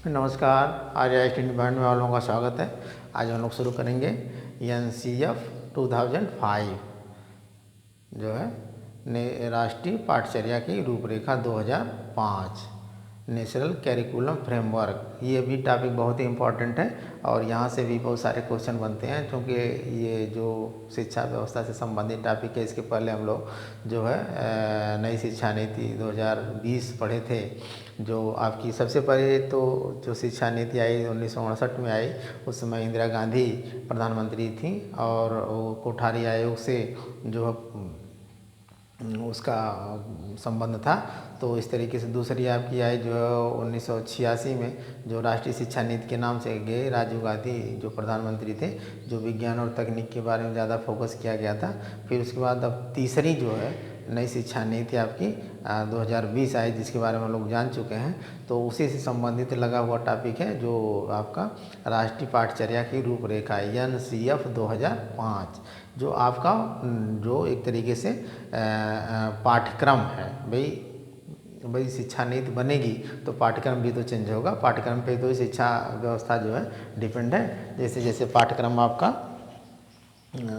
नमस्कार। आज student band में आप लोगों का स्वागत है। आज हम लोग शुरू करेंगे NCF 2005 जो है राष्ट्रीय पाठचर्या की रूपरेखा 2005 नेशनल कैरिकुलम फ्रेमवर्क। ये भी टॉपिक बहुत ही इम्पोर्टेंट है और यहाँ से भी बहुत सारे क्वेश्चन बनते हैं क्योंकि ये जो शिक्षा व्यवस्था से संबंधित टॉपिक है। इसके पहले हम लोग जो है नई शिक्षा नीति 2020 पढ़े थे। जो आपकी सबसे पहले तो जो शिक्षा नीति आई 1959 में आई, उस समय इंदिरा गांधी प्रधानमंत्री थी और वो कोठारी आयोग से जो उसका संबंध था। तो इस तरीके से दूसरी आपकी आई जो 1986 में जो राष्ट्रीय शिक्षा नीति के नाम से गए राजीव गांधी जो प्रधानमंत्री थे, जो विज्ञान और तकनीक के बारे में ज़्यादा फोकस किया गया था। फिर उसके बाद अब तीसरी जो है नई शिक्षा नीति आपकी 2020 आई, जिसके बारे में हम लोग जान चुके हैं। तो उसी से संबंधित लगा हुआ टॉपिक है जो आपका राष्ट्रीय पाठचर्या की रूपरेखा NCF 2005, जो आपका जो एक तरीके से पाठ्यक्रम है। भाई शिक्षा नीति बनेगी तो पाठ्यक्रम भी तो चेंज होगा। पाठ्यक्रम पे तो शिक्षा व्यवस्था जो है डिपेंड है। जैसे जैसे पाठ्यक्रम आपका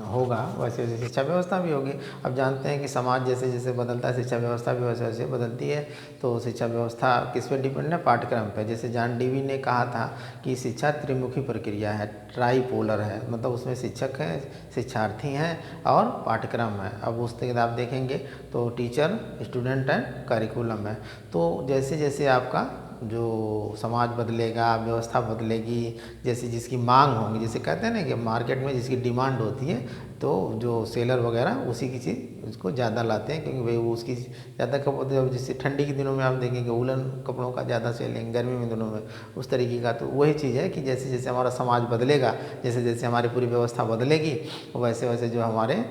होगा वैसे वैसे शिक्षा व्यवस्था भी होगी। अब जानते हैं कि समाज जैसे जैसे बदलता है, शिक्षा व्यवस्था भी वैसे वैसे बदलती है। तो शिक्षा व्यवस्था किस पे डिपेंड है? पाठ्यक्रम पे। जैसे जॉन डीवी ने कहा था कि शिक्षा त्रिमुखी प्रक्रिया है, ट्राईपोलर है, मतलब उसमें शिक्षक हैं, शिक्षार्थी हैं और पाठ्यक्रम है। अब उस तक आप देखेंगे तो टीचर, स्टूडेंट एंड करिकुलम है। तो जैसे जैसे आपका जो समाज बदलेगा, व्यवस्था बदलेगी, जैसे जिसकी मांग होगी, जैसे कहते हैं ना कि मार्केट में जिसकी डिमांड होती है तो जो सेलर वगैरह उसी की चीज़ उसको ज़्यादा लाते हैं, क्योंकि भाई वो उसकी ज़्यादा कप होते हैं। जैसे ठंडी के दिनों में आप देखेंगे वुलन कपड़ों का ज़्यादा सेलिंग, गर्मी में दिनों में उस तरीके का। तो वही चीज़ है कि जैसे जैसे हमारा समाज बदलेगा, जैसे जैसे हमारी पूरी व्यवस्था बदलेगी, वैसे वैसे जो हमारे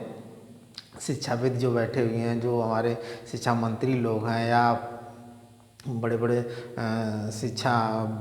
शिक्षाविद जो बैठे हुए हैं, जो हमारे शिक्षा मंत्री लोग हैं या बड़े बड़े शिक्षा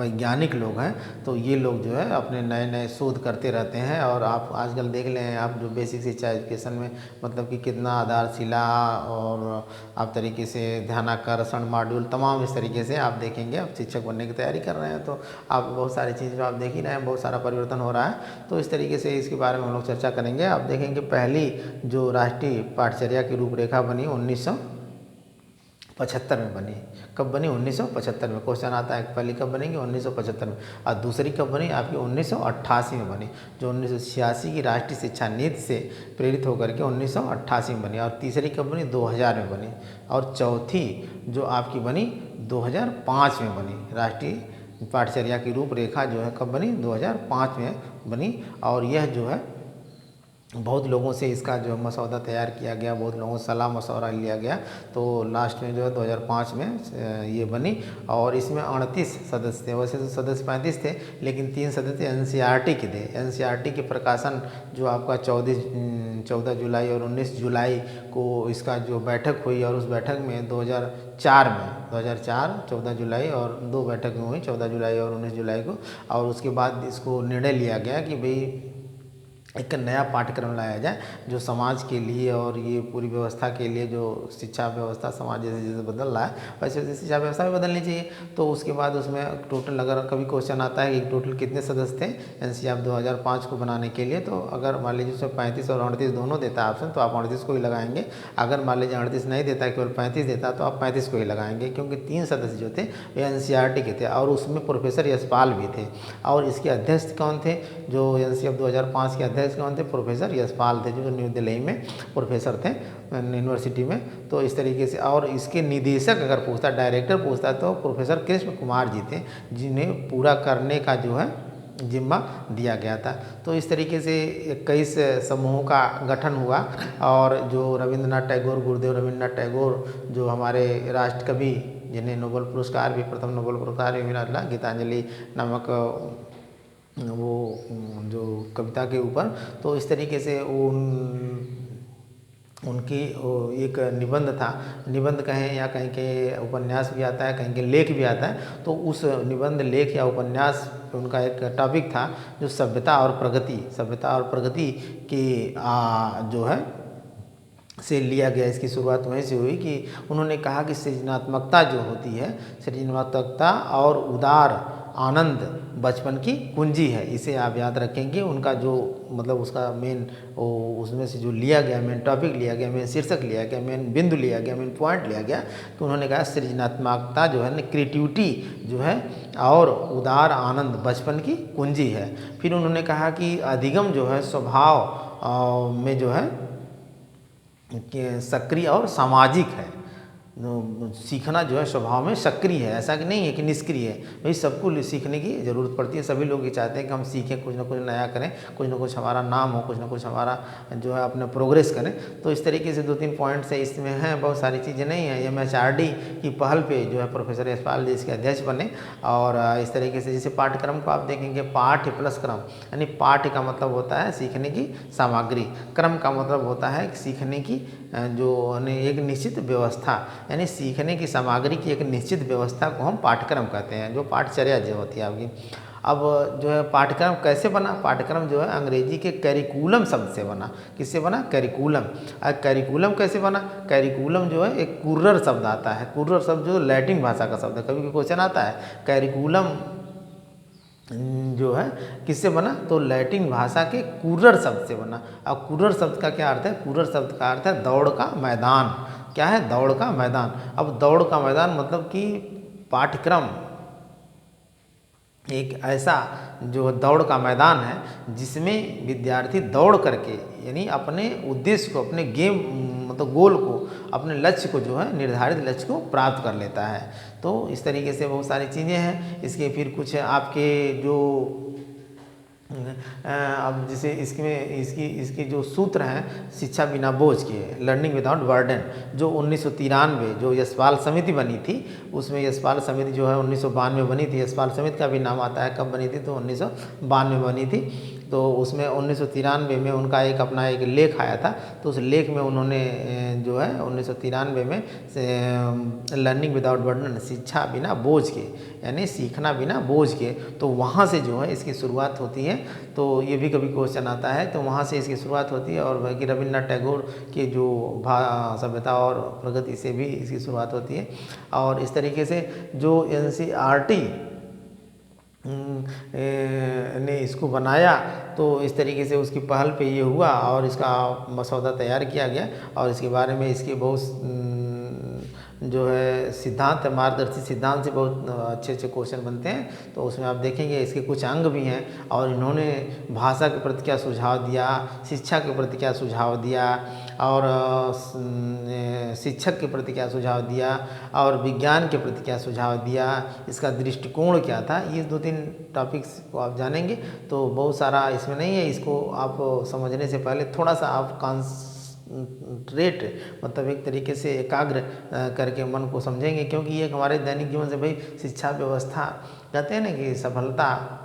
वैज्ञानिक लोग हैं, तो ये लोग जो है अपने नए नए शोध करते रहते हैं। और आप आजकल देख लें, आप जो बेसिक शिक्षा एजुकेशन में मतलब कि कितना आधारशिला और आप तरीके से ध्यानाकर्षण मॉड्यूल तमाम इस तरीके से आप देखेंगे। आप शिक्षक बनने की तैयारी कर रहे हैं तो आप बहुत सारी चीज़ आप देख ही रहे हैं, बहुत सारा परिवर्तन हो रहा है। तो इस तरीके से इसके बारे में हम लोग चर्चा करेंगे। आप देखेंगे पहली जो राष्ट्रीय पाठचर्या की रूपरेखा बनी 1975 में बनी। कब बनी? 1975 में। क्वेश्चन आता है पहली कब बनेगी? 1975 में। और दूसरी कब बनी? आपकी 1988 में बनी, जो 1986 की राष्ट्रीय शिक्षा नीति से प्रेरित होकर के 1988 में बनी। और तीसरी कब बनी? 2000 में बनी। और चौथी जो आपकी बनी 2005 में बनी। राष्ट्रीय पाठचर्या की रूपरेखा जो है कब बनी? 2005 में बनी। और यह जो है बहुत लोगों से इसका जो मसौदा तैयार किया गया, बहुत लोगों से सलाह मशवरा लिया गया, तो लास्ट में जो है 2005 में ये बनी। और इसमें 38 सदस्य थे। वैसे तो सदस्य 35 थे, लेकिन 3 सदस्य NCERT के थे। NCERT के प्रकाशन जो आपका 14 जुलाई और 19 जुलाई को इसका जो बैठक हुई, और उस बैठक में 2004 14 जुलाई और 2 बैठक हुई, 14 जुलाई और 19 जुलाई को। और उसके बाद इसको निर्णय लिया गया कि भाई एक नया पाठ्यक्रम लाया जाए जो समाज के लिए और ये पूरी व्यवस्था के लिए, जो शिक्षा व्यवस्था समाज जैसे जैसे बदल रहा है वैसे वैसे शिक्षा व्यवस्था भी बदलनी चाहिए। तो उसके बाद उसमें टोटल, अगर कभी क्वेश्चन आता है कि टोटल कितने सदस्य थे NCF 2005 को बनाने के लिए, तो अगर मान लीजिए उसमें 35 और 38 दोनों देता है ऑप्शन, तो आप 38 को ही लगाएंगे। अगर मान लीजिए 38 नहीं देता, केवल 35 देता, तो आप 35 को ही लगाएंगे, क्योंकि 3 सदस्य जो थे वे NCERT के थे और उसमें प्रोफेसर यशपाल भी थे। और इसके अध्यक्ष कौन थे? जो NCF 2005 के अध्यक्ष कौन थे? प्रोफेसर यशपाल थे, जो न्यू दिल्ली में प्रोफेसर थे यूनिवर्सिटी में। तो इस तरीके से, और इसके निदेशक अगर पूछता, डायरेक्टर पूछता, तो प्रोफेसर कृष्ण कुमार जी थे, जिन्हें पूरा करने का जो है जिम्मा दिया गया था। तो इस तरीके से 21 समूहों का गठन हुआ। और जो रविंद्रनाथ टैगोर, गुरुदेव रविंद्रनाथ टैगोर, जो हमारे राष्ट्र कवि, जिन्हें नोबेल पुरस्कार भी, प्रथम नोबेल पुरस्कार भी मिला था गीतांजलि नामक वो जो कविता के ऊपर। तो इस तरीके से उनकी एक निबंध था, निबंध कहें या कहीं के उपन्यास भी आता है, कहीं के लेख भी आता है। तो उस निबंध, लेख या उपन्यास उनका एक टॉपिक था जो सभ्यता और प्रगति की जो है से लिया गया। इसकी शुरुआत वहीं से हुई कि उन्होंने कहा कि सृजनात्मकता जो होती है, सृजनात्मकता और उदार आनंद बचपन की कुंजी है। इसे आप याद रखेंगे। उनका जो मतलब उसका मेन उसमें से जो लिया गया, मेन टॉपिक लिया गया, मेन शीर्षक लिया गया, मेन बिंदु लिया गया, मेन पॉइंट लिया गया, तो उन्होंने कहा सृजनात्मकता जो है ना, क्रिएटिविटी जो है और उदार आनंद बचपन की कुंजी है। फिर उन्होंने कहा कि अधिगम जो है स्वभाव में जो है सक्रिय और सामाजिक है। सीखना जो है स्वभाव में सक्रिय है, ऐसा कि नहीं है कि निष्क्रिय है। भाई सबको सीखने की ज़रूरत पड़ती है। सभी लोग ये चाहते हैं कि हम सीखें, कुछ ना कुछ नया करें, कुछ ना कुछ हमारा नाम हो, कुछ ना कुछ हमारा जो है अपना प्रोग्रेस करें। तो इस तरीके से 2-3 पॉइंट्स है इसमें हैं, बहुत सारी चीज़ें नहीं हैं। MHRD की पहल पे जो है प्रोफेसर यशपाल जी इसके अध्यक्ष बने। और इस तरीके से जैसे पाठ्यक्रम को आप देखेंगे, पाठ्य प्लस क्रम, यानी पाठ्य का मतलब होता है सीखने की सामग्री, क्रम का मतलब होता है सीखने की जो एक निश्चित व्यवस्था, यानी सीखने की सामग्री की एक निश्चित व्यवस्था को हम पाठ्यक्रम कहते हैं, जो पाठचर्या जो होती है आपकी। अब जो है पाठ्यक्रम कैसे बना? पाठ्यक्रम जो है अंग्रेजी के करिकुलम शब्द से बना। किससे बना? करिकुलम। करिकुलम कैसे बना? करिकुलम जो है एक कुर्रर शब्द आता है। कुर्रर शब्द जो लैटिन भाषा का शब्द है। कभी क्वेश्चन आता है करिकुलम जो है किससे बना? तो लैटिन भाषा के कुर्रर शब्द से बना। अब कुर्रर शब्द का क्या अर्थ है? कुर्रर शब्द का अर्थ है दौड़ का मैदान। क्या है? दौड़ का मैदान। अब दौड़ का मैदान मतलब कि पाठ्यक्रम एक ऐसा जो दौड़ का मैदान है जिसमें विद्यार्थी दौड़ करके, यानी अपने उद्देश्य को, अपने गेम मतलब गोल को, अपने लक्ष्य को जो है, निर्धारित लक्ष्य को प्राप्त कर लेता है। तो इस तरीके से बहुत सारी चीज़ें हैं। इसके फिर कुछ आपके जो अब जैसे इसमें इसकी जो सूत्र हैं शिक्षा बिना बोझ के, लर्निंग विदाउट बर्डन, जो 1993 जो यशपाल समिति बनी थी, उसमें यशपाल समिति जो है 1992 बनी थी। यशपाल समिति का भी नाम आता है, कब बनी थी? तो 1992 बनी थी। तो उसमें 1993 में उनका एक अपना एक लेख आया था। तो उस लेख में उन्होंने जो है 1993 में लर्निंग विदाउट बर्डन, शिक्षा बिना बोझ के, यानी सीखना बिना बोझ के, तो वहाँ से जो है इसकी शुरुआत होती है। तो ये भी कभी क्वेश्चन आता है, तो वहाँ से इसकी शुरुआत होती है। और बाकी रविन्द्रनाथ टैगोर के जो सभ्यता और प्रगति से भी इसकी शुरुआत होती है। और इस तरीके से जो NCERT ने इसको बनाया, तो इस तरीके से उसकी पहल पे ये हुआ और इसका मसौदा तैयार किया गया। और इसके बारे में इसके बहुत जो है सिद्धांत है, मार्गदर्शी सिद्धांत से बहुत अच्छे अच्छे क्वेश्चन बनते हैं। तो उसमें आप देखेंगे इसके कुछ अंग भी हैं। और इन्होंने भाषा के प्रति क्या सुझाव दिया, शिक्षा के प्रति क्या सुझाव दिया, और शिक्षक के प्रति क्या सुझाव दिया, और विज्ञान के प्रति क्या सुझाव दिया, इसका दृष्टिकोण क्या था, ये 2-3 टॉपिक्स को आप जानेंगे। तो बहुत सारा इसमें नहीं है। इसको आप समझने से पहले थोड़ा सा आप कॉन्सन्ट्रेट, मतलब एक तरीके से एकाग्र करके मन को समझेंगे, क्योंकि ये हमारे दैनिक जीवन से, भाई शिक्षा व्यवस्था कहते हैं ना कि सफलता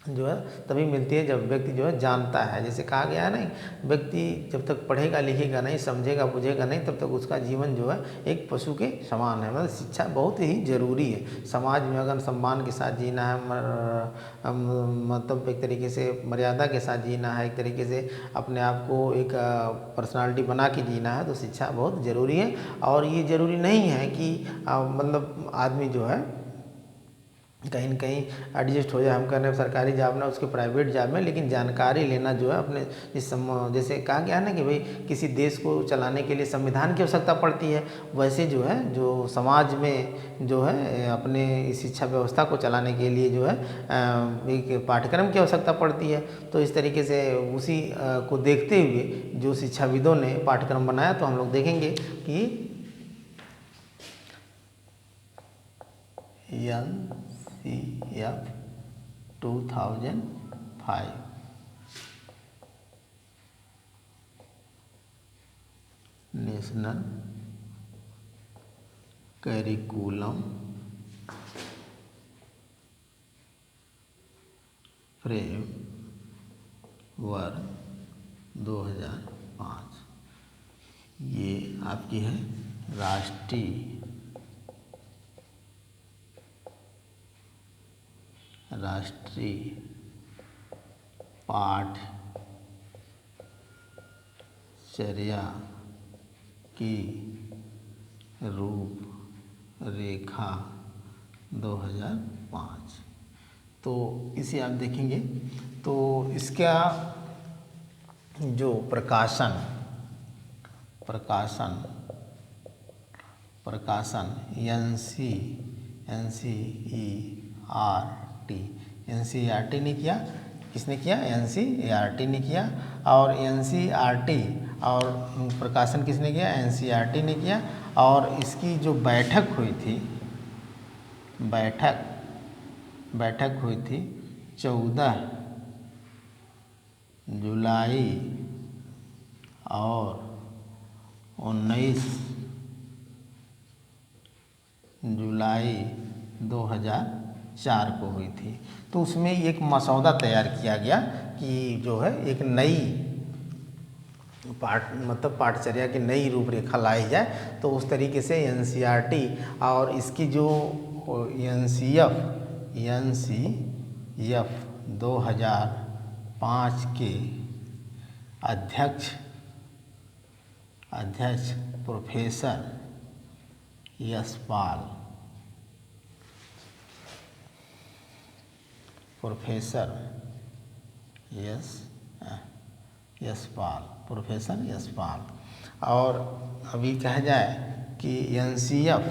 जो है तभी मिलती है जब व्यक्ति जो है जानता है। जैसे कहा गया है ना, व्यक्ति जब तक पढ़ेगा लिखेगा नहीं, समझेगा बुझेगा नहीं, तब तक उसका जीवन जो है एक पशु के समान है। मतलब शिक्षा बहुत ही ज़रूरी है। समाज में अगर सम्मान के साथ जीना है, मतलब एक तरीके से मर्यादा के साथ जीना है, एक तरीके से अपने आप को एक पर्सनालिटी बना के जीना है, तो शिक्षा बहुत ज़रूरी है। और ये ज़रूरी नहीं है कि मतलब आदमी जो है कहीं न कहीं एडजस्ट हो जाए। हम कह रहे हैं सरकारी जॉब ना, उसके प्राइवेट जॉब में, लेकिन जानकारी लेना जो है अपने जैसे कहा गया है ना कि भाई किसी देश को चलाने के लिए संविधान की आवश्यकता पड़ती है, वैसे जो है जो समाज में जो है अपने इस शिक्षा व्यवस्था को चलाने के लिए जो है एक पाठ्यक्रम की आवश्यकता पड़ती है। तो इस तरीके से उसी को देखते हुए जो शिक्षाविदों ने पाठ्यक्रम बनाया, तो हम लोग देखेंगे कि NCF 2005 नेशनल करिकुलम फ्रेमवर्क 2005, ये आपकी है राष्ट्रीय पाठचर्या की रूपरेखा 2005। 5। तो इसे आप देखेंगे तो इसका जो प्रकाशन NCERT ने किया। किसने किया? NCERT ने किया। और NCERT और प्रकाशन किसने किया? NCERT ने किया। और इसकी जो बैठक हुई थी 14 जुलाई और 19 जुलाई 2004 को हुई थी। तो उसमें एक मसौदा तैयार किया गया कि जो है एक नई पाठचर्या की नई रूपरेखा लाई जाए। तो उस तरीके से NCERT और इसकी जो NCF 2005 के अध्यक्ष प्रोफेसर यशपाल और अभी कहा जाए कि NCF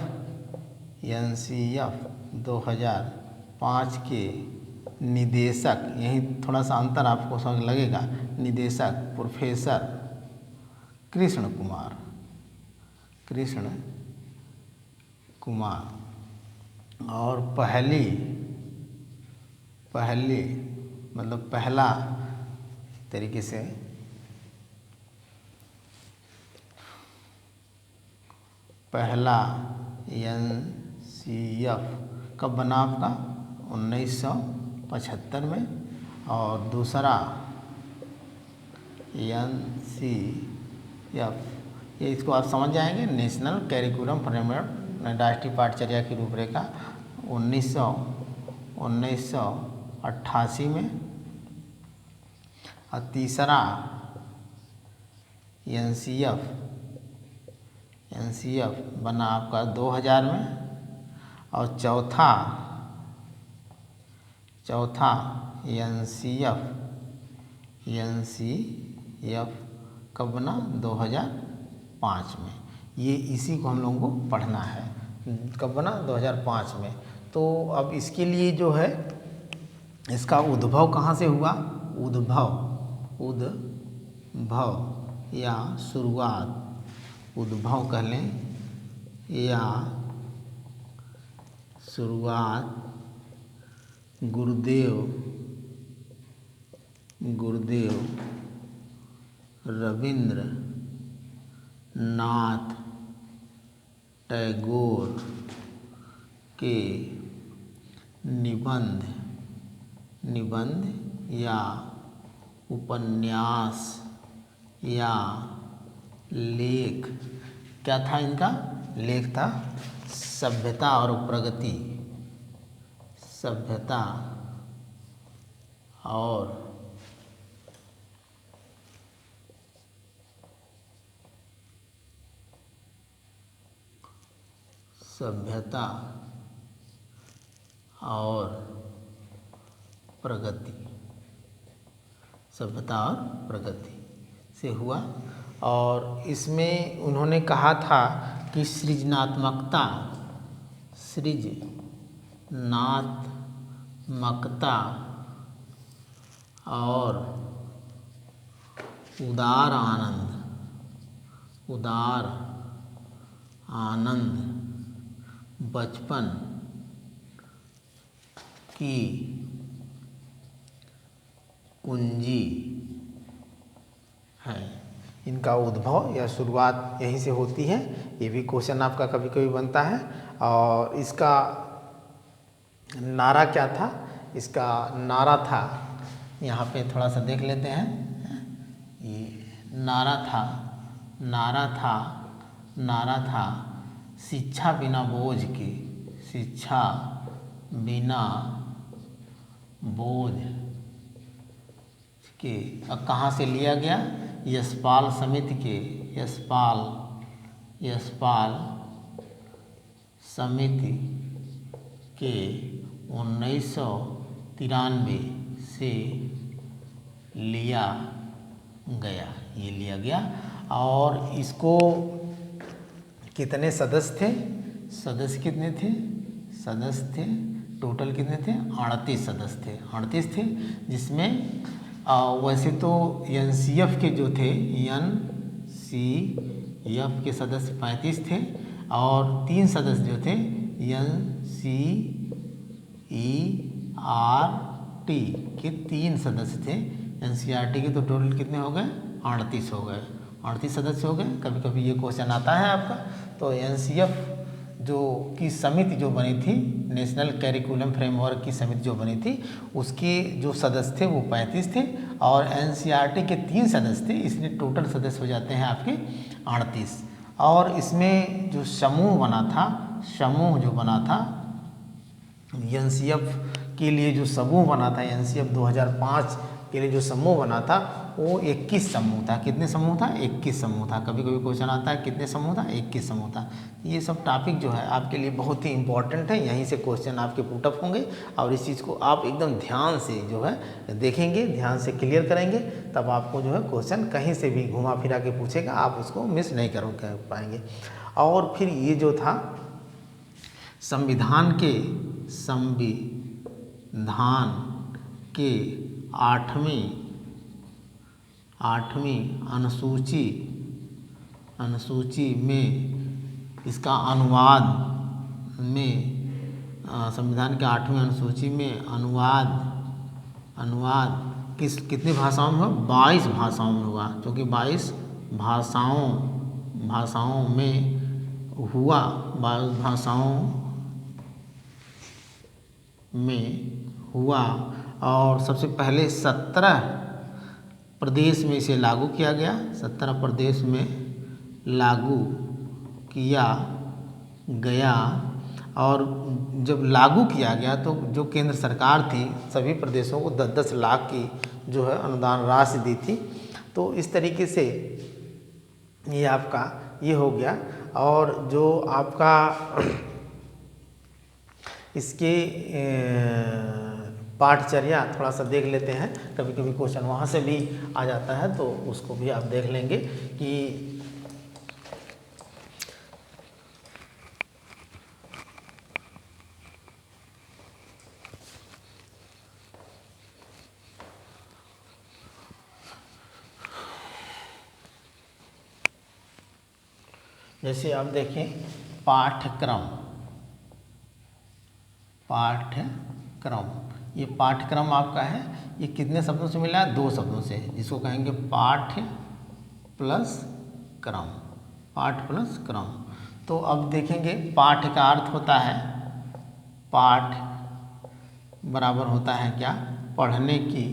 2005 के निदेशक, यही थोड़ा सा अंतर आपको समझ लगेगा, निदेशक प्रोफेसर कृष्ण कुमार और पहला तरीके से पहला NCF कब बना आपका? 1975 में। और दूसरा NCF, ये इसको आप समझ जाएंगे, नेशनल कैरिकुलम फ्रेमवर्क, राष्ट्रीय पाठचर्या की रूपरेखा 1988 में। और तीसरा NCF बना आपका 2000 में। और चौथा NCF कब बना? 2005 में। ये इसी को हम लोगों को पढ़ना है। कब बना? 2005 में। तो अब इसके लिए जो है इसका उद्भव कहाँ से हुआ? उद्भव या शुरुआत, उद्भव कह लें या शुरुआत गुरुदेव रविंद्रनाथ टैगोर के निबंध या उपन्यास या लेख, क्या था इनका? लेख था सभ्यता और प्रगति। सभ्यता और प्रगति से हुआ। और इसमें उन्होंने कहा था कि सृजनात्मकता और उदार आनंद बचपन की कुंजी है। इनका उद्भव या शुरुआत यहीं से होती है। ये भी क्वेश्चन आपका कभी कभी बनता है। और इसका नारा क्या था? इसका नारा था, यहाँ पे थोड़ा सा देख लेते हैं। ये नारा था शिक्षा बिना बोझ के। अब कहाँ से लिया गया? यशपाल समिति के, यशपाल समिति के 1993 से लिया गया, ये लिया गया। और इसको कितने सदस्य थे? सदस्य कितने थे? सदस्य थे टोटल कितने थे? 38 सदस्य थे, 38 थे, जिसमें वैसे तो NCF के जो थे, NCF के सदस्य 35 थे और 3 सदस्य जो थे NCERT के 3 सदस्य थे। NCERT के तो टोटल कितने हो गए? 38 हो गए, 38 सदस्य हो गए। कभी कभी ये क्वेश्चन आता है आपका। तो NCF जो की समिति जो बनी थी, नेशनल कैरिकुलम फ्रेमवर्क की समिति जो बनी थी, उसके जो सदस्य थे वो 35 थे और NCERT के 3 सदस्य थे, इसलिए टोटल सदस्य हो जाते हैं आपके 38। और इसमें जो समूह बना था, समूह जो बना था NCF के लिए, जो समूह बना था NCF 2005 के लिए जो समूह बना था वो 21 समूह था। कितने समूह था? 21 समूह था। कभी कभी क्वेश्चन आता है कितने समूह था? 21 समूह था। ये सब टॉपिक जो है आपके लिए बहुत ही इंपॉर्टेंट है, यहीं से क्वेश्चन आपके पुटअप होंगे और इस चीज़ को आप एकदम ध्यान से जो है देखेंगे, ध्यान से क्लियर करेंगे, तब आपको जो है क्वेश्चन कहीं से भी घुमा फिरा के पूछेगा, आप उसको मिस नहीं कर पाएंगे। और फिर ये जो था संविधान के 8वीं अनुसूची में इसका अनुवाद में, संविधान के 8वीं अनुसूची में अनुवाद कितनी भाषाओं में हुआ? 22 भाषाओं में हुआ, क्योंकि 22 भाषाओं में हुआ, 22 भाषाओं में हुआ। और सबसे पहले 17 प्रदेश में इसे लागू किया गया, 17 प्रदेश में लागू किया गया। और जब लागू किया गया तो जो केंद्र सरकार थी सभी प्रदेशों को 10-10 लाख की जो है अनुदान राशि दी थी। तो इस तरीके से ये आपका ये हो गया। और जो आपका इसके पाठचर्या थोड़ा सा देख लेते हैं, कभी कभी क्वेश्चन वहाँ से भी आ जाता है, तो उसको भी आप देख लेंगे कि जैसे आप देखें पाठ्यक्रम, ये पाठ्यक्रम आपका है, ये कितने शब्दों से मिला है? 2 शब्दों से, जिसको कहेंगे पाठ्य प्लस क्रम, पाठ प्लस क्रम। तो अब देखेंगे पाठ्य का अर्थ होता है, पाठ बराबर होता है क्या? पढ़ने की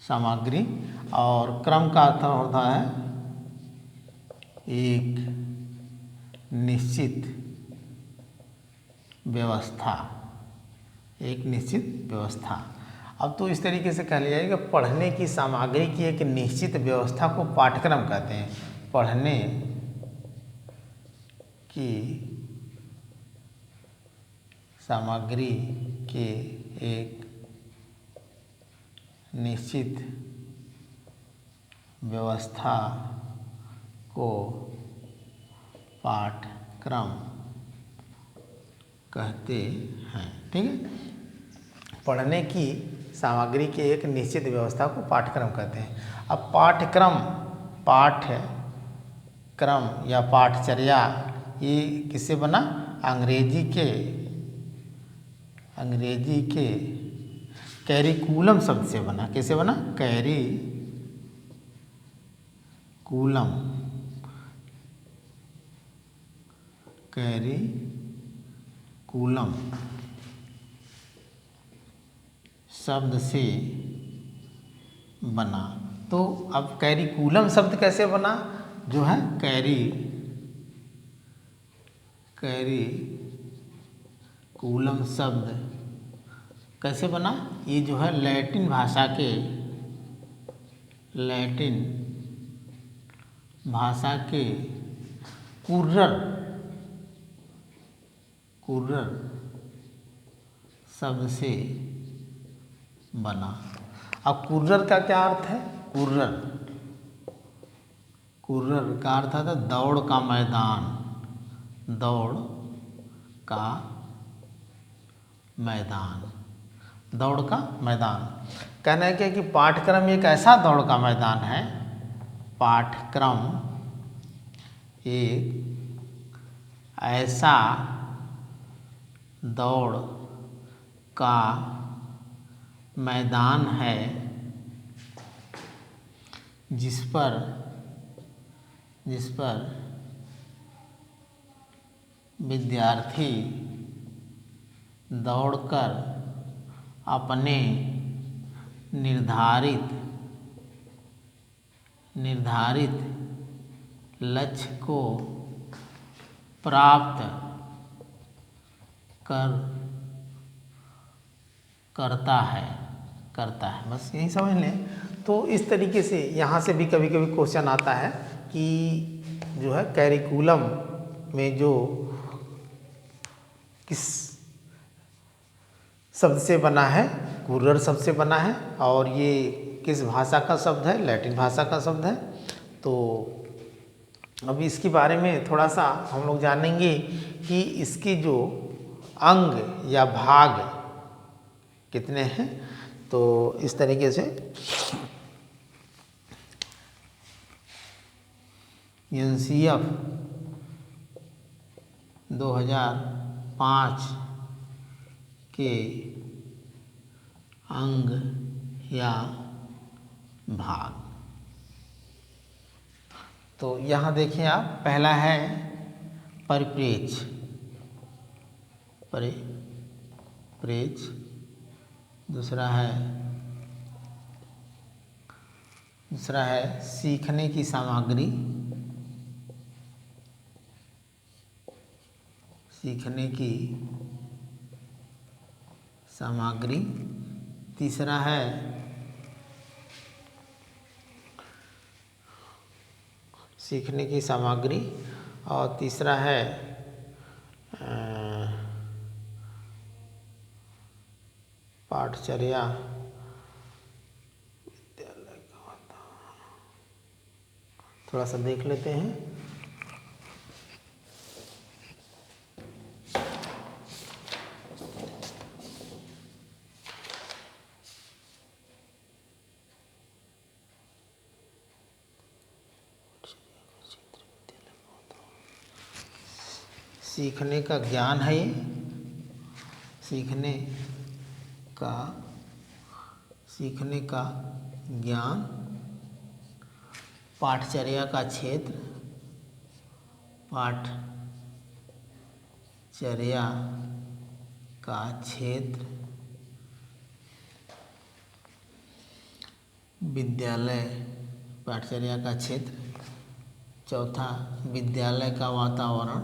सामग्री। और क्रम का अर्थ होता है एक निश्चित व्यवस्था। अब तो इस तरीके से कह लिया जाएगा, पढ़ने की सामग्री की एक निश्चित व्यवस्था को पाठ्यक्रम कहते हैं। पढ़ने की सामग्री के एक निश्चित व्यवस्था को पाठ्यक्रम कहते हैं। ठीक है, पढ़ने की सामग्री की एक निश्चित व्यवस्था को पाठ्यक्रम कहते हैं। अब पाठ्यक्रम या पाठचर्या ये किससे बना? अंग्रेजी के कैरिकुलम शब्द से बना। कैसे बना? कैरिकुलम शब्द से बना। तो अब कैरिकुलम शब्द कैसे बना? जो है कैरिकुलम शब्द कैसे बना? ये जो है लैटिन भाषा के कुर्रर शब्द से बना। अब कुर्रर का क्या अर्थ है? कुर्रर का अर्थ है दौड़ का मैदान, दौड़ का मैदान, दौड़ का मैदान। कहना है क्या कि पाठ्यक्रम एक ऐसा दौड़ का मैदान है, पाठ्यक्रम एक ऐसा दौड़ का मैदान है जिस पर विद्यार्थी दौड़कर अपने निर्धारित लक्ष्य को प्राप्त करता है। बस यही समझ लें। तो इस तरीके से यहाँ से भी कभी कभी क्वेश्चन आता है कि जो है कैरिकुलम में जो किस शब्द से बना है, कुर्रर शब्द से बना है, और ये किस भाषा का शब्द है? लैटिन भाषा का शब्द है। तो अभी इसके बारे में थोड़ा सा हम लोग जानेंगे कि इसके जो अंग या भाग कितने हैं। तो इस तरीके से एनसीएफ 2005 के अंग या भाग। तो यहाँ देखिए आप, पहला है परिप्रेक्ष्य, दूसरा है सीखने की सामग्री, तीसरा है सीखने की सामग्री, और तीसरा है पाठचर्या, विद्यालय का वातावरण। थोड़ा सा देख लेते हैं। सीखने का ज्ञान है ये, सीखने का ज्ञान, पाठचर्या का क्षेत्र, विद्यालय, पाठचर्या का क्षेत्र। चौथा विद्यालय का वातावरण,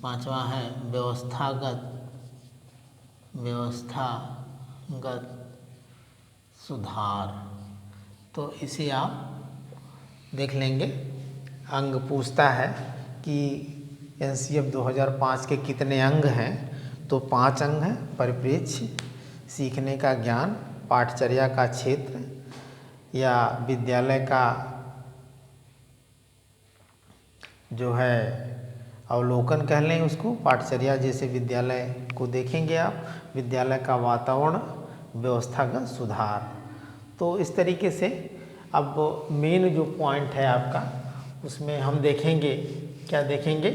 पांचवा है व्यवस्थागत सुधार। तो इसे आप देख लेंगे। अंग पूछता है कि एनसीएफ 2005 के कितने अंग हैं? तो 5 अंग हैं। परिप्रेक्ष्य, सीखने का ज्ञान, पाठचर्या का क्षेत्र या विद्यालय का जो है अवलोकन कह लें उसको, पाठचर्या जैसे विद्यालय को देखेंगे आप, विद्यालय का वातावरण, व्यवस्थागत सुधार। तो इस तरीके से अब मेन जो पॉइंट है आपका, उसमें हम देखेंगे, क्या देखेंगे?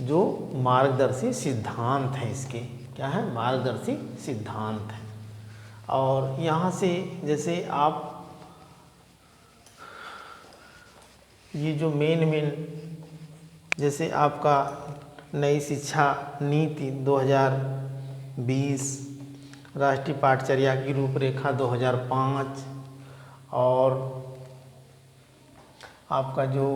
जो मार्गदर्शी सिद्धांत हैं इसके, क्या है? मार्गदर्शी सिद्धांत हैं। और यहाँ से जैसे आप ये जो मेन जैसे आपका नई शिक्षा नीति 2020, राष्ट्रीय पाठचर्या की रूपरेखा 2005, और आपका जो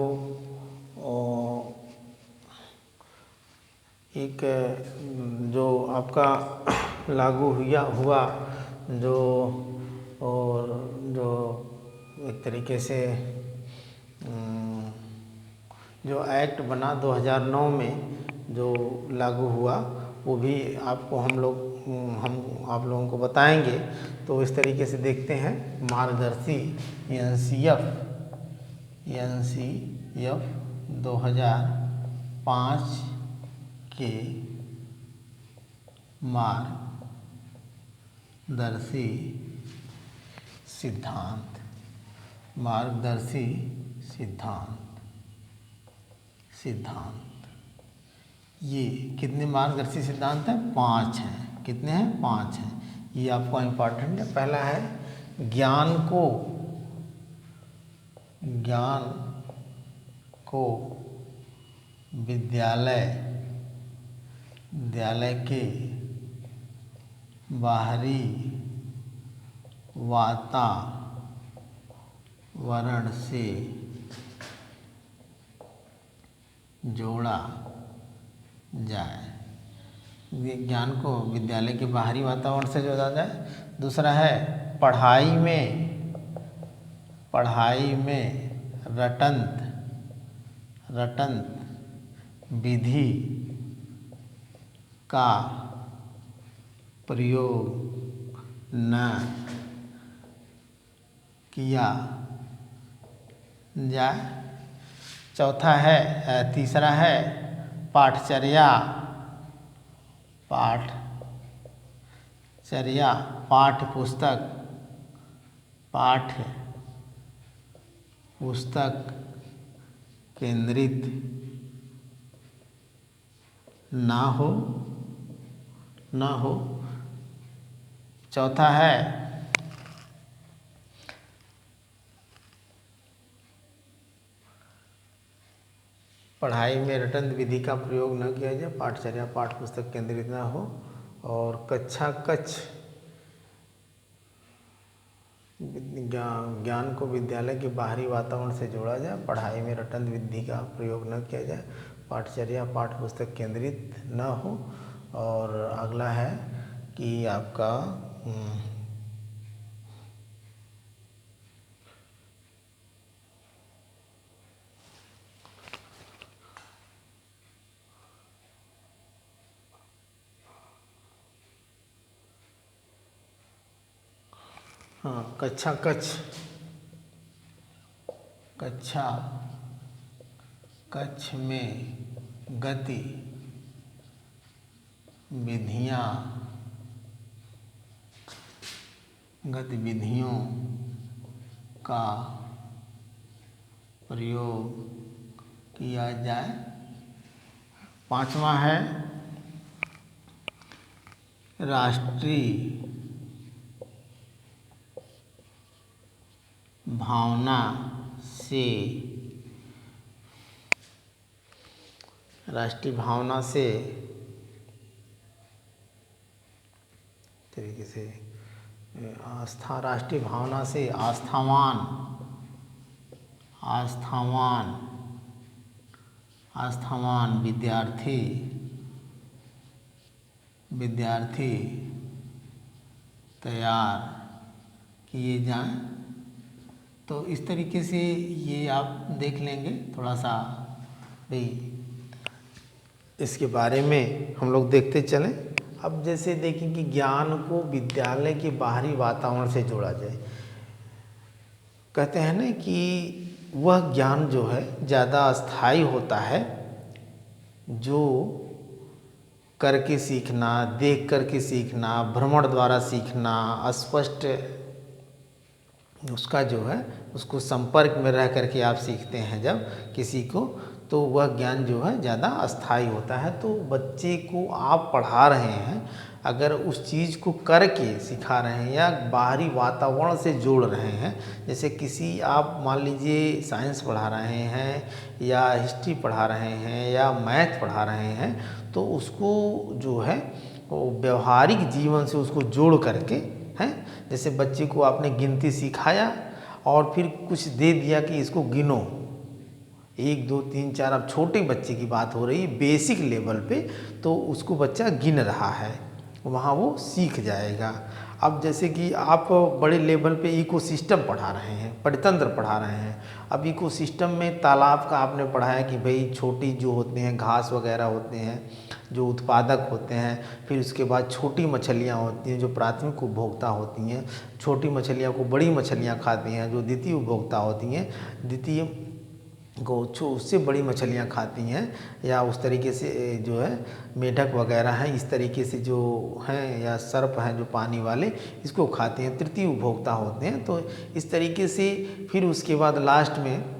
एक जो आपका लागू हुआ जो और जो एक तरीके से जो एक्ट बना 2009 में जो लागू हुआ, वो भी आपको हम आप लोगों को बताएंगे। तो इस तरीके से देखते हैं मार्गदर्शी एनसीएफ 2005 के मार्गदर्शी सिद्धांत ये कितने मार्गदर्शी सिद्धांत हैं? 5 हैं। कितने हैं? 5 हैं। ये आपको इम्पॉर्टेंट है। पहला है ज्ञान को विद्यालय के बाहरी वातावरण से जोड़ा जाए। ज्ञान को विद्यालय के बाहरी वातावरण से जोड़ा जाए। दूसरा है पढ़ाई में रटंत विधि का प्रयोग न किया जाए। चौथा है तीसरा है पाठचर्या पाठ्य पुस्तक केंद्रित ना हो। चौथा है पढ़ाई में रटंत विधि का प्रयोग न किया जाए, पाठचर्या पाठ्य पुस्तक केंद्रित ना हो, और कक्षा ज्ञान को विद्यालय के बाहरी वातावरण से जोड़ा जाए, पढ़ाई में रटंत विधि का प्रयोग न किया जाए, पाठचर्या पाठ्य पुस्तक केंद्रित न हो, और अगला है कि आपका कक्ष में गतिविधियों का प्रयोग किया जाए। पांचवा है राष्ट्रीय भावना से तरीके से राष्ट्रीय भावना से आस्थावान विद्यार्थी तैयार किए जाएं। तो इस तरीके से ये आप देख लेंगे थोड़ा सा भाई, इसके बारे में हम लोग देखते चलें। अब जैसे देखें कि ज्ञान को विद्यालय के बाहरी वातावरण से जोड़ा जाए, कहते हैं ना कि वह ज्ञान जो है ज़्यादा अस्थायी होता है, जो करके सीखना, देख करके सीखना, भ्रमण द्वारा सीखना, अस्पष्ट उसका जो है उसको संपर्क में रह करके आप सीखते हैं जब किसी को, तो वह ज्ञान जो है ज़्यादा अस्थायी होता है। तो बच्चे को आप पढ़ा रहे हैं, अगर उस चीज़ को करके सिखा रहे हैं या बाहरी वातावरण से जोड़ रहे हैं, जैसे किसी आप मान लीजिए साइंस पढ़ा रहे हैं या हिस्ट्री पढ़ा रहे हैं या मैथ पढ़ा रहे हैं, तो उसको जो है वो व्यवहारिक जीवन से उसको जोड़ करके हैं। जैसे बच्चे को आपने गिनती सिखाया और फिर कुछ दे दिया कि इसको गिनो, 1 2 3 4, अब छोटे बच्चे की बात हो रही है बेसिक लेवल पे, तो उसको बच्चा गिन रहा है, वहाँ वो सीख जाएगा। अब जैसे कि आप बड़े लेवल पे इकोसिस्टम पढ़ा रहे हैं, परितंत्र पढ़ा रहे हैं। अब इकोसिस्टम में तालाब का आपने पढ़ाया कि भाई छोटी जो होते हैं घास वगैरह होते हैं जो उत्पादक होते हैं, फिर उसके बाद छोटी मछलियाँ होती हैं जो प्राथमिक उपभोक्ता होती हैं, छोटी मछलियाँ को बड़ी मछलियाँ खाती हैं जो द्वितीय उपभोक्ता होती हैं, द्वितीय को उससे बड़ी मछलियाँ खाती हैं, या उस तरीके से जो है मेढक वगैरह हैं इस तरीके से जो हैं, या सर्प हैं जो पानी वाले इसको खाते हैं, तृतीय उपभोक्ता होते हैं। तो इस तरीके से फिर उसके बाद लास्ट में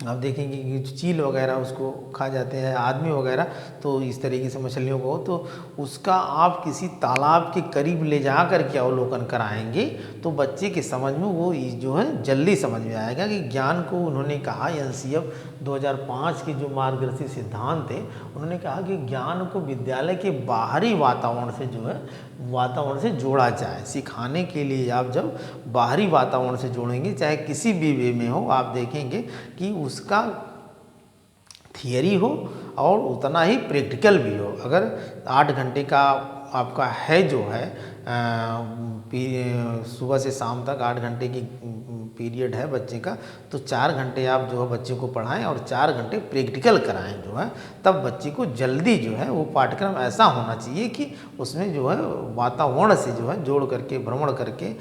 आप देखेंगे कि चील वगैरह उसको खा जाते हैं, आदमी वगैरह, तो इस तरीके से मछलियों को, तो उसका आप किसी तालाब के करीब ले जा कर के अवलोकन कराएंगे तो बच्चे के समझ में वो जो है जल्दी समझ में आएगा कि ज्ञान को उन्होंने कहा एनसीएफ 2005 के जो मार्गदर्शी सिद्धांत थे, उन्होंने कहा कि ज्ञान को विद्यालय के बाहरी वातावरण से जो है वातावरण से जोड़ा जाए। सिखाने के लिए आप जब बाहरी वातावरण से जोड़ेंगे, चाहे किसी भी वे में हो, आप देखेंगे कि उसका थियरी हो और उतना ही प्रैक्टिकल भी हो। अगर 8 घंटे का आपका है जो है सुबह से शाम तक 8 घंटे की पीरियड है बच्चे का, तो 4 घंटे आप जो है बच्चे को पढ़ाएं और 4 घंटे प्रैक्टिकल कराएं जो है, तब बच्चे को जल्दी जो है वो पाठ्यक्रम ऐसा होना चाहिए कि उसमें जो है वातावरण से जो है जोड़ करके भ्रमण करके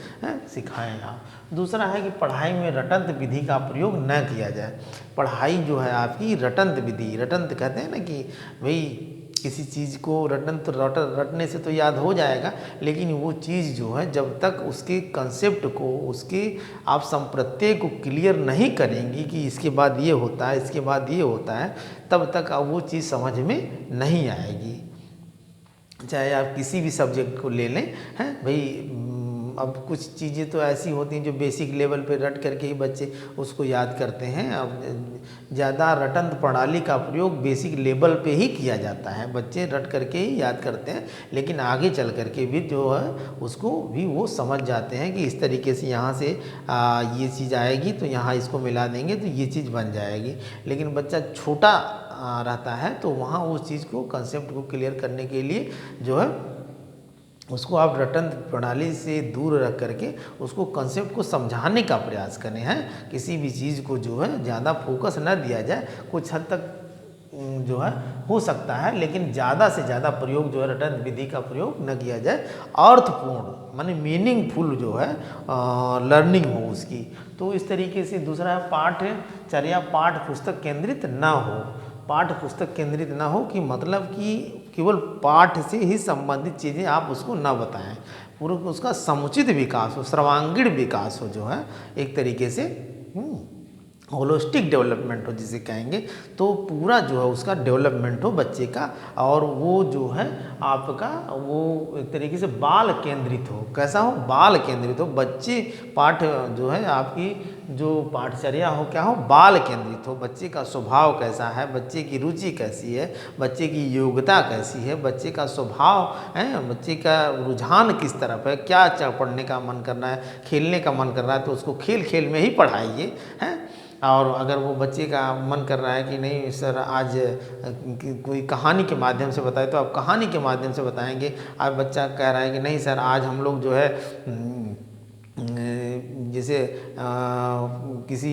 सिखाएं आप। दूसरा है कि पढ़ाई में रटंत विधि का प्रयोग न किया जाए। पढ़ाई जो है आपकी रटंत विधि, रटंत कहते हैं ना कि भाई किसी चीज़ को रटने से तो याद हो जाएगा, लेकिन वो चीज़ जो है जब तक उसके कंसेप्ट को, उसके आप संप्रत्यय को क्लियर नहीं करेंगी कि इसके बाद ये होता है, इसके बाद ये होता है, तब तक अब वो चीज़ समझ में नहीं आएगी। चाहे आप किसी भी सब्जेक्ट को ले लें, हैं भाई, अब कुछ चीज़ें तो ऐसी होती हैं जो बेसिक लेवल पे रट करके ही बच्चे उसको याद करते हैं। अब ज़्यादा रटंत प्रणाली का प्रयोग बेसिक लेवल पे ही किया जाता है, बच्चे रट करके ही याद करते हैं, लेकिन आगे चल करके भी जो है उसको भी वो समझ जाते हैं कि इस तरीके से यहाँ से ये चीज़ आएगी तो यहाँ इसको मिला देंगे तो ये चीज़ बन जाएगी। लेकिन बच्चा छोटा रहता है तो वहाँ उस चीज़ को, कंसेप्ट को क्लियर करने के लिए जो है उसको आप रटंत प्रणाली से दूर रख करके उसको कंसेप्ट को समझाने का प्रयास करें हैं। किसी भी चीज़ को जो है ज़्यादा फोकस न दिया जाए, कुछ हद तक जो है हो सकता है, लेकिन ज़्यादा से ज़्यादा प्रयोग जो है रटंत विधि का प्रयोग न किया जाए। अर्थपूर्ण माने मीनिंगफुल जो है लर्निंग हो उसकी। तो इस तरीके से दूसरा है पाठ्यचर्या पाठ्य पुस्तक केंद्रित ना हो। पाठ्य पुस्तक केंद्रित ना हो कि मतलब कि केवल पाठ से ही संबंधित चीज़ें आप उसको ना बताएं, पूरा उसका समुचित विकास हो, सर्वांगीण विकास हो, जो है एक तरीके से होलिस्टिक डेवलपमेंट हो जिसे कहेंगे, तो पूरा जो है उसका डेवलपमेंट हो बच्चे का, और वो जो है आपका वो एक तरीके से बाल केंद्रित हो। कैसा हो? बाल केंद्रित हो। बच्चे पाठ जो है आपकी जो पाठचर्या हो क्या हो? बाल केंद्रित हो। बच्चे का स्वभाव कैसा है, बच्चे की रुचि कैसी है, बच्चे की योग्यता कैसी है, बच्चे का स्वभाव है, बच्चे का रुझान किस तरफ है, क्या पढ़ने का मन कर रहा है, खेलने का मन कर रहा है तो उसको खेल खेल में ही पढ़ाइए, हैं। और अगर वो बच्चे का मन कर रहा है कि नहीं सर आज कोई कहानी के माध्यम से बताए, तो आप कहानी के माध्यम से बताएंगे। आज बच्चा कह रहा है कि नहीं सर आज हम लोग जो है जैसे किसी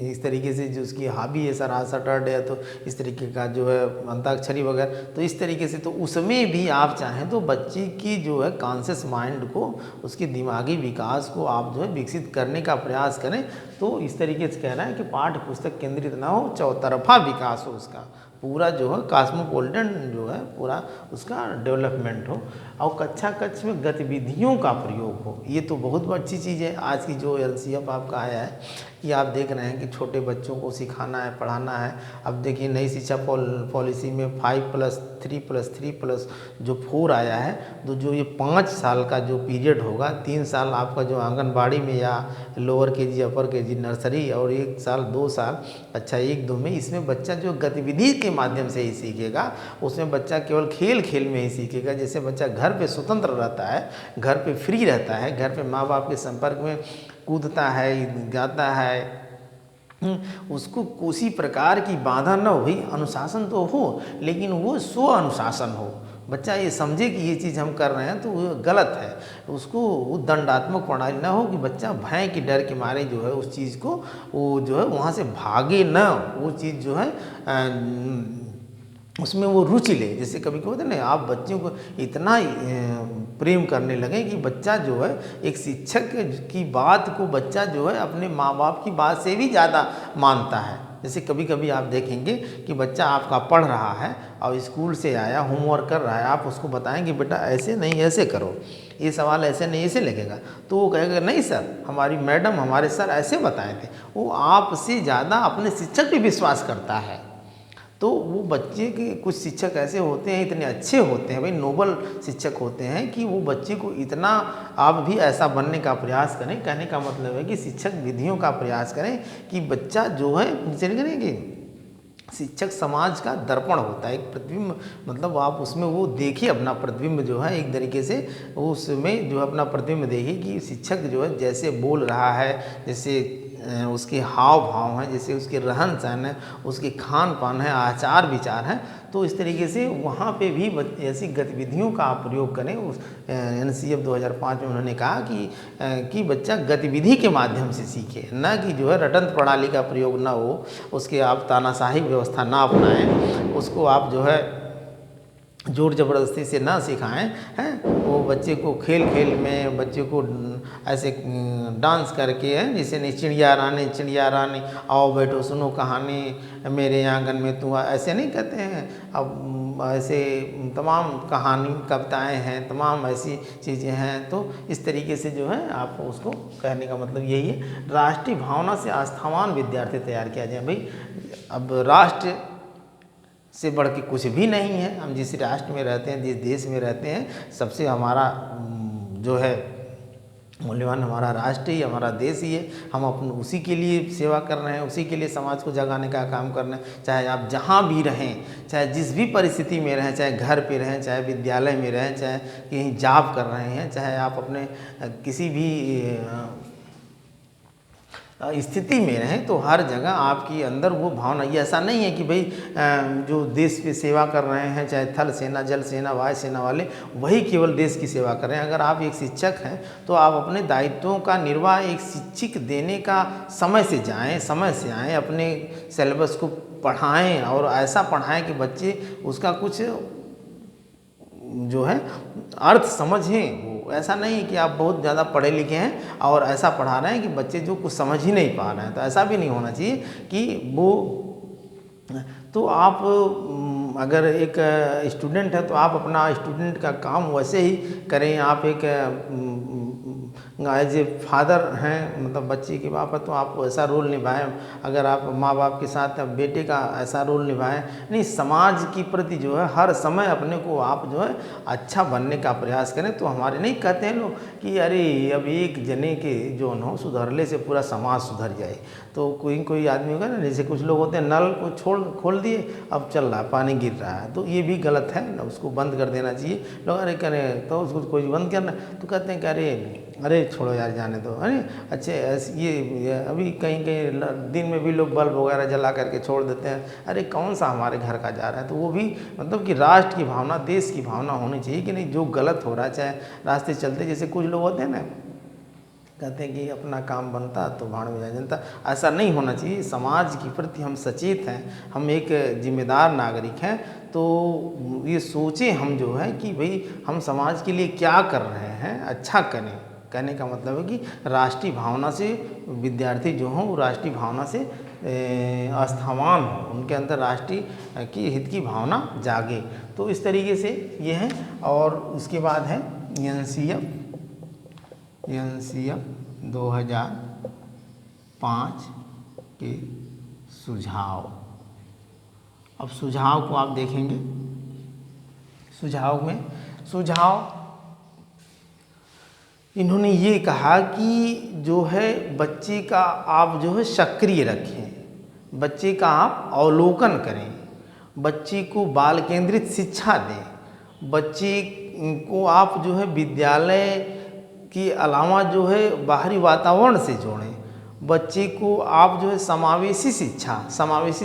इस तरीके से जो उसकी हॉबी है सर, आज सैटरडे है तो इस तरीके का जो है अंताक्षरी वगैरह, तो इस तरीके से तो उसमें भी आप चाहें तो बच्चे की जो है कॉन्शियस माइंड को, उसके दिमागी विकास को आप जो है विकसित करने का प्रयास करें। तो इस तरीके से कहना है कि पाठ्य पुस्तक केंद्रित ना हो, चौतरफा विकास हो उसका, पूरा जो है कॉस्मोपॉलिटन जो है पूरा उसका डेवलपमेंट हो, और कक्षा कक्ष में गतिविधियों का प्रयोग हो। ये तो बहुत अच्छी चीज़ है। आज की जो एलसीएफ आपका आया है कि आप देख रहे हैं कि छोटे बच्चों को सिखाना है, पढ़ाना है। अब देखिए नई शिक्षा पॉलिसी में 5+3+3+4 आया है, तो जो ये 5 साल का जो पीरियड होगा, 3 साल आपका जो आंगनबाड़ी में या लोअर केजी, अपर केजी, नर्सरी, और 1 साल 2 साल अच्छा 1-2 में, इसमें बच्चा जो गतिविधि के माध्यम से ही सीखेगा, उसमें बच्चा केवल खेल खेल में ही सीखेगा। जैसे बच्चा घर पे स्वतंत्र रहता है, घर पे फ्री रहता है, घर पे माँ बाप के संपर्क में कूदता है, गाता है, उसको किसी प्रकार की बाधा न हो। भाई अनुशासन तो हो, लेकिन वो स्व अनुशासन हो, बच्चा ये समझे कि ये चीज़ हम कर रहे हैं तो वो गलत है, उसको वो दंडात्मक प्रणाली ना हो कि बच्चा भय के डर के मारे जो है उस चीज़ को वो जो है वहाँ से भागे ना, वो चीज़ जो है उसमें वो रुचि ले। जैसे कभी कभी होता है ना, आप बच्चों को इतना प्रेम करने लगे कि बच्चा जो है एक शिक्षक की बात को बच्चा जो है अपने माँ बाप की बात से भी ज़्यादा मानता है। जैसे कभी कभी आप देखेंगे कि बच्चा आपका पढ़ रहा है और स्कूल से आया होमवर्क कर रहा है, आप उसको बताएंगे बेटा ऐसे नहीं ऐसे करो, ये सवाल ऐसे नहीं ऐसे लगेगा, तो वो कहेगा नहीं सर हमारी मैडम हमारे सर ऐसे बताए थे। वो आपसे ज़्यादा अपने शिक्षक पे विश्वास करता है। तो वो बच्चे के कुछ शिक्षक ऐसे होते हैं, इतने अच्छे होते हैं भाई, नोबल शिक्षक होते हैं कि वो बच्चे को इतना, आप भी ऐसा बनने का प्रयास करें। कहने का मतलब है कि शिक्षक विधियों का प्रयास करें कि बच्चा जो है चलिए करें कि शिक्षक समाज का दर्पण होता है, एक प्रतिबिंब, मतलब आप उसमें वो देखिए अपना प्रतिबिंब जो है, एक तरीके से उसमें जो है अपना प्रतिबिंब देखिए कि शिक्षक जो है जैसे बोल रहा है, जैसे उसके हाव भाव हैं, जैसे उसके रहन सहन है, उसके खान पान है, आचार विचार हैं, तो इस तरीके से वहाँ पे भी ऐसी गतिविधियों का आप प्रयोग करें। उस NCF 2005 में उन्होंने कहा कि बच्चा गतिविधि के माध्यम से सीखे, न कि जो है रटंत प्रणाली का प्रयोग ना हो, उसके आप तानाशाही व्यवस्था ना अपनाएं, उसको आप जो है जोर ज़बरदस्ती से ना सिखाएं हैं। वो बच्चे को खेल खेल में बच्चे को ऐसे डांस करके है, जैसे नहीं चिड़िया रानी आओ बैठो सुनो कहानी मेरे आंगन में तू, ऐसे नहीं कहते हैं। अब ऐसे तमाम कहानी कविताएं हैं, तमाम ऐसी चीज़ें हैं। तो इस तरीके से जो है आप उसको कहने का मतलब यही है, राष्ट्रीय भावना से आस्थावान विद्यार्थी तैयार किया जाए। भाई अब राष्ट्र से बढ़ के कुछ भी नहीं है। हम जिस राष्ट्र में रहते हैं, जिस देश में रहते हैं, सबसे हमारा जो है मूल्यवान हमारा राष्ट्र ही, हमारा देश ही है। हम अपन उसी के लिए सेवा कर रहे हैं, उसी के लिए समाज को जगाने का काम कर रहे हैं। चाहे आप जहाँ भी रहें, चाहे जिस भी परिस्थिति में रहें, चाहे घर पे रहें, चाहे विद्यालय में रहें, चाहे कहीं जॉब कर रहे हैं, चाहे आप अपने किसी भी स्थिति में रहें, तो हर जगह आपके अंदर वो भावना, ये ऐसा नहीं है कि भाई जो देश की सेवा कर रहे हैं, चाहे थल सेना, जल सेना, वायु सेना वाले, वही केवल देश की सेवा कर रहे हैं। अगर आप एक शिक्षक हैं तो आप अपने दायित्वों का निर्वाह एक शिक्षक देने का समय से जाएं, समय से आएँ, अपने सिलेबस को पढ़ाएं और ऐसा पढ़ाएं कि बच्चे उसका कुछ जो है अर्थ समझें। वो ऐसा नहीं कि आप बहुत ज़्यादा पढ़े लिखे हैं और ऐसा पढ़ा रहे हैं कि बच्चे जो कुछ समझ ही नहीं पा रहे हैं, तो ऐसा भी नहीं होना चाहिए कि वो। तो आप अगर एक स्टूडेंट है तो आप अपना स्टूडेंट का काम वैसे ही करें। आप एक एज ए फादर हैं, मतलब बच्चे के बाप है, तो आप ऐसा रोल निभाएं। अगर आप माँ बाप के साथ बेटे का ऐसा रोल निभाएं। नहीं, समाज के प्रति जो है हर समय अपने को आप जो है अच्छा बनने का प्रयास करें। तो हमारे नहीं कहते हैं लोग कि अरे अब एक जने के जो न सुधरले से पूरा समाज सुधर जाए। तो कोई आदमी होगा ना, जैसे कुछ लोग होते हैं नल को खोल दिए, अब चल रहा है, पानी गिर रहा है, तो ये भी गलत है ना, उसको बंद कर देना चाहिए। लोग अरे करें तो उसको कोई बंद करना, तो कहते हैं कि अरे छोड़ो यार जाने दो। अरे अच्छे ये अभी कहीं दिन में भी लोग बल्ब वगैरह जला करके छोड़ देते हैं। अरे कौन सा हमारे घर का जा रहा है। तो वो भी मतलब कि राष्ट्र की भावना, देश की भावना होनी चाहिए कि नहीं, जो गलत हो रहा है, चाहे रास्ते चलते जैसे कुछ लोग होते हैं ना, कहते हैं कि अपना काम बनता तो भाड़ में जा जनता, ऐसा नहीं होना चाहिए। समाज के प्रति हम सचेत हैं, हम एक जिम्मेदार नागरिक हैं, तो ये सोचें हम जो है कि भाई हम समाज के लिए क्या कर रहे हैं, अच्छा करें। कहने का मतलब है कि राष्ट्रीय भावना से विद्यार्थी जो हों वो राष्ट्रीय भावना से आस्थावान हो, उनके अंदर राष्ट्रीय की हित की भावना जागे। तो इस तरीके से ये है। और उसके बाद है NCF 2005 के सुझाव। अब सुझाव को आप देखेंगे, सुझाव इन्होंने ये कहा कि जो है बच्चे का आप जो है सक्रिय रखें, बच्चे का आप अवलोकन करें, बच्चे को बाल केंद्रित शिक्षा दें, बच्चे को आप जो है विद्यालय के अलावा जो है बाहरी वातावरण से जोड़ें। बच्चे को आप जो है समावेशी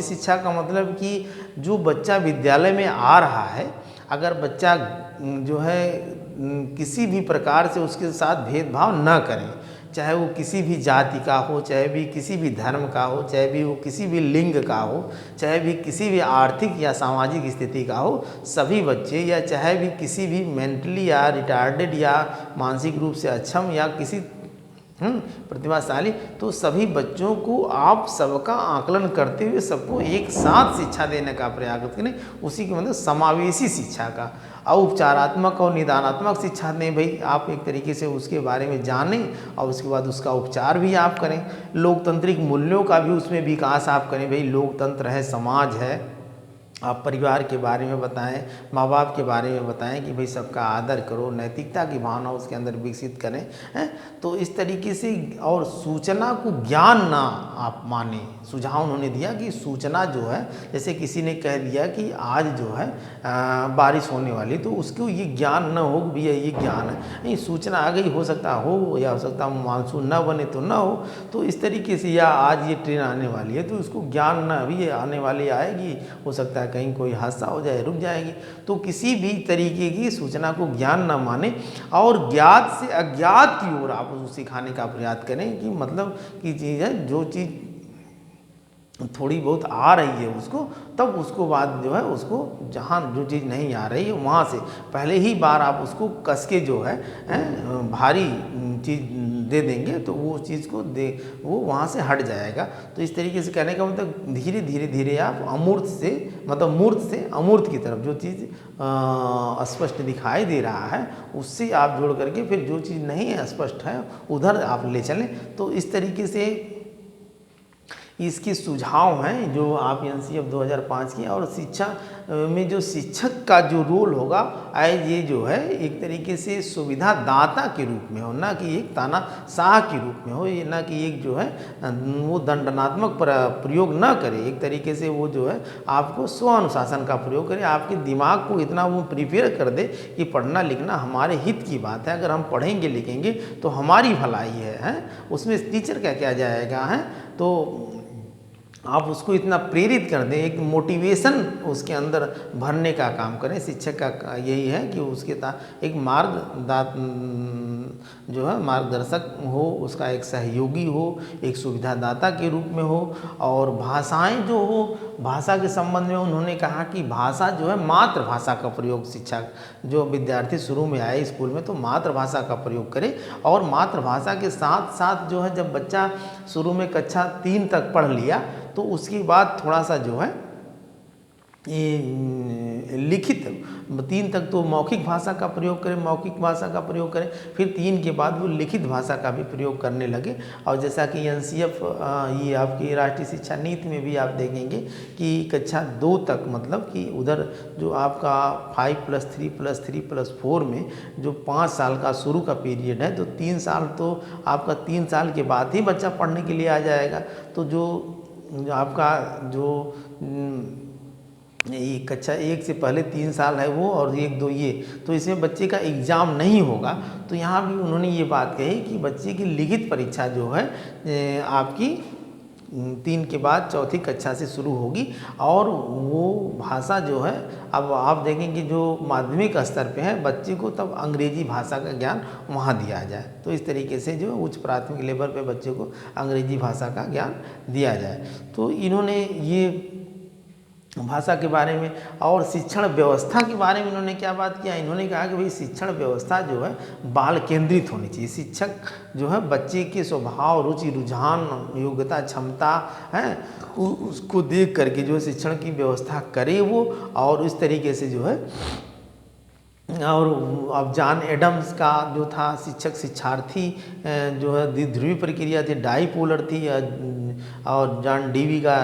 शिक्षा का मतलब कि जो बच्चा विद्यालय में आ रहा है, अगर बच्चा जो है किसी भी प्रकार से उसके साथ भेदभाव न करें, चाहे वो किसी भी जाति का हो, चाहे भी किसी भी धर्म का हो, चाहे भी वो किसी भी लिंग का हो, चाहे भी किसी भी आर्थिक या सामाजिक स्थिति का हो, सभी बच्चे, या चाहे भी किसी भी मेंटली या रिटार्डेड या मानसिक रूप से अक्षम या किसी प्रतिभाशाली, तो सभी बच्चों को आप सबका आकलन करते हुए सबको एक साथ शिक्षा देने का प्रयास करें। उसी के मतलब समावेशी शिक्षा का, औपचारात्मक और निदानात्मक शिक्षा दें। भाई आप एक तरीके से उसके बारे में जानें और उसके बाद उसका उपचार भी आप करें। लोकतांत्रिक मूल्यों का भी उसमें विकास आप करें। भाई लोकतंत्र है, समाज है, आप परिवार के बारे में बताएं, माँ बाप के बारे में बताएं कि भाई सबका आदर करो, नैतिकता की भावना उसके अंदर विकसित करें, हैं। तो इस तरीके से, और सूचना को ज्ञान ना आप माने। सुझाव उन्होंने दिया कि सूचना जो है, जैसे किसी ने कह दिया कि आज जो है बारिश होने वाली, तो उसको ये ज्ञान न हो भी ये ज्ञान है, नहीं, सूचना आ गई, हो सकता हो या हो सकता मानसून न बने तो न हो। तो इस तरीके से, या आज ये ट्रेन आने वाली है तो उसको ज्ञान न, अभी ये आने वाली आएगी, हो सकता है कहीं कोई हादसा हो जाए, रुक जाएगी। तो किसी भी तरीके की सूचना को ज्ञान न माने और ज्ञात से अज्ञात की ओर आप उसको सिखाने का प्रयास करें कि मतलब की चीज़ है, जो चीज़ थोड़ी बहुत आ रही है उसको, तब उसको बाद जो है उसको, जहाँ जो चीज़ नहीं आ रही है वहाँ से पहले ही बार आप उसको कस के जो है भारी चीज़ दे देंगे तो वो चीज़ को वो वहाँ से हट जाएगा। तो इस तरीके से कहने का मतलब धीरे धीरे धीरे आप अमूर्त से, मतलब मूर्त से अमूर्त की तरफ, जो चीज़ स्पष्ट दिखाई दे रहा है उससे आप जोड़ करके फिर जो चीज़ नहीं है स्पष्ट है उधर आप ले चलें। तो इस तरीके से इसके सुझाव हैं जो आप एनसीएफ 2005 की। और शिक्षा में जो शिक्षक का जो रोल होगा, ये जो है एक तरीके से सुविधा दाता के रूप में हो, ना कि एक तानाशाह के रूप में हो, ये ना कि एक जो है वो दंडनात्मक प्रयोग ना करे। एक तरीके से वो जो है आपको स्व अनुशासन का प्रयोग करे, आपके दिमाग को इतना वो प्रिपेयर कर दे कि पढ़ना लिखना हमारे हित की बात है, अगर हम पढ़ेंगे लिखेंगे तो हमारी भलाई है? उसमें टीचर क्या क्या जाएगा है। तो आप उसको इतना प्रेरित कर दें, एक मोटिवेशन उसके अंदर भरने का काम करें। शिक्षक का यही है कि उसके एक जो है मार्गदर्शक हो, उसका एक सहयोगी हो, एक सुविधादाता के रूप में हो। और भाषाएं जो हो, भाषा के संबंध में उन्होंने कहा कि भाषा जो है मातृभाषा का प्रयोग, शिक्षा जो विद्यार्थी शुरू में आए स्कूल में तो मातृभाषा का प्रयोग करे। और मातृभाषा के साथ साथ जो है जब बच्चा शुरू में कक्षा 3 तक पढ़ लिया तो उसके बाद थोड़ा सा जो है लिखित 3 तक तो मौखिक भाषा का प्रयोग करें, मौखिक भाषा का प्रयोग करें, फिर 3 के बाद वो लिखित भाषा का भी प्रयोग करने लगे। और जैसा कि एनसीएफ ये आपकी राष्ट्रीय शिक्षा नीति में भी आप देखेंगे कि कक्षा 2 तक, मतलब कि उधर जो आपका 5+3+3+4 में जो 5 साल का शुरू का पीरियड है, तो 3 साल तो आपका 3 साल के बाद ही बच्चा पढ़ने के लिए आ जाएगा। तो जो आपका जो ये कक्षा 1 से पहले 3 साल है वो, और 1-2 ये, तो इसमें बच्चे का एग्ज़ाम नहीं होगा। तो यहाँ भी उन्होंने ये बात कही कि बच्चे की लिखित परीक्षा जो है आपकी 3 के बाद चौथी कक्षा से शुरू होगी। और वो भाषा जो है, अब आप देखेंगे जो माध्यमिक स्तर पे है बच्चे को, तब अंग्रेजी भाषा का ज्ञान वहाँ दिया जाए। तो इस तरीके से जो उच्च प्राथमिक लेवल पे बच्चे को अंग्रेजी भाषा का ज्ञान दिया जाए। तो इन्होंने ये भाषा के बारे में और शिक्षण व्यवस्था के बारे में इन्होंने क्या बात किया, इन्होंने कहा कि भाई शिक्षण व्यवस्था जो है बाल केंद्रित होनी चाहिए। शिक्षक जो है बच्चे के स्वभाव, रुचि, रुझान, योग्यता, क्षमता है उसको देख करके जो शिक्षण की व्यवस्था करे वो। और इस तरीके से जो है, और अब जॉन एडम्स का जो था शिक्षक शिक्षार्थी जो है द्विध्रुवी प्रक्रिया थी, डाईपोलर थी, और जॉन डीवी का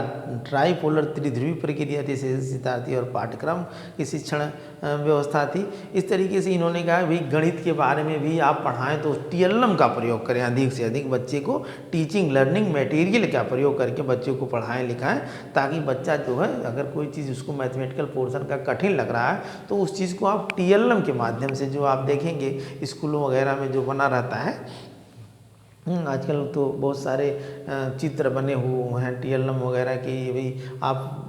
ट्राईपोलर त्रिध्रुवी प्रक्रिया थी, शिक्षार्थी और पाठ्यक्रम की शिक्षण व्यवस्था थी। इस तरीके से इन्होंने कहा भाई गणित के बारे में भी आप पढ़ाएं तो टीएलएम का प्रयोग करें, अधिक से अधिक बच्चे को टीचिंग लर्निंग मटेरियल का प्रयोग करके बच्चे को पढ़ाएं लिखाएं, ताकि बच्चा जो है अगर कोई चीज़ उसको मैथमेटिकल पोर्शन का कठिन लग रहा है तो उस चीज़ को आप टीएलएम के माध्यम से, जो आप देखेंगे स्कूलों वगैरह में जो बना रहता है आजकल तो बहुत सारे चित्र बने हुए हैं टीएलएम वगैरह की, भाई आप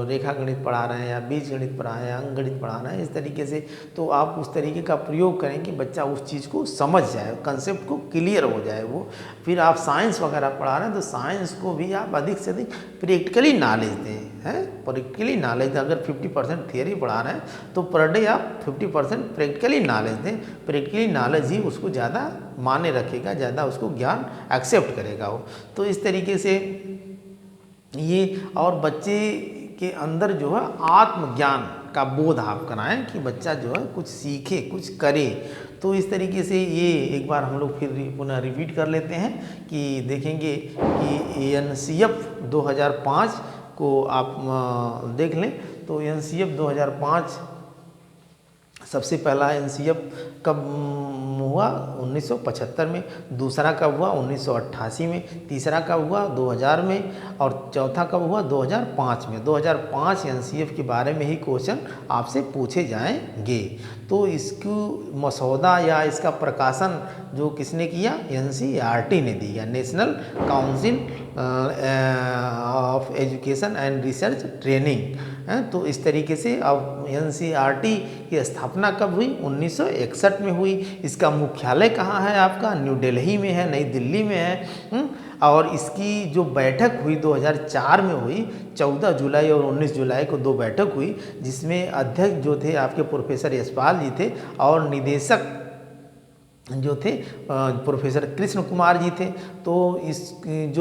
रेखा गणित पढ़ा रहे हैं या बीज गणित पढ़ा रहे हैं, अंक गणित पढ़ा रहे हैं, इस तरीके से तो आप उस तरीके का प्रयोग करें कि बच्चा उस चीज़ को समझ जाए, कंसेप्ट को क्लियर हो जाए वो। फिर आप साइंस वगैरह पढ़ा रहे हैं तो साइंस को भी आप अधिक से अधिक प्रैक्टिकली नॉलेज दें, हैं प्रैक्टिकली नॉलेज। अगर 50% थियरी पढ़ा रहे हैं तो पर डे आप 50% प्रैक्टिकली नॉलेज दें। प्रैक्टिकली नॉलेज ही उसको ज़्यादा माने रखेगा, ज़्यादा उसको ज्ञान एक्सेप्ट करेगा वो। तो इस तरीके से ये, और बच्चे के अंदर जो है आत्मज्ञान का बोध आप कराएं कि बच्चा जो है कुछ सीखे, कुछ करे। तो इस तरीके से ये एक बार हम लोग फिर पुनः रिपीट कर लेते हैं कि देखेंगे कि एनसीएफ 2005 को आप देख लें। तो एनसीएफ 2005 सबसे पहला एनसीएफ कब हुआ? 1975 में। दूसरा कब हुआ? 1988 में। तीसरा कब हुआ? 2000 में। और चौथा कब हुआ? 2005 में। 2005 एनसीएफ के बारे में ही क्वेश्चन आपसे पूछे जाएंगे। तो इसको मसौदा या इसका प्रकाशन जो किसने किया? एनसीईआरटी ने दिया, national council of education and research training. तो इस तरीके से अब एनसीईआरटी की स्थापना कब हुई? 1961 में हुई। इसका मुख्यालय कहाँ है आपका? न्यू दिल्ली में है, नई दिल्ली में है। और इसकी जो बैठक हुई 2004 में हुई, 14 जुलाई और 19 जुलाई को 2 बैठक हुई, जिसमें अध्यक्ष जो थे आपके प्रोफेसर यशपाल जी थे और निदेशक जो थे प्रोफेसर कृष्ण कुमार जी थे। तो इस जो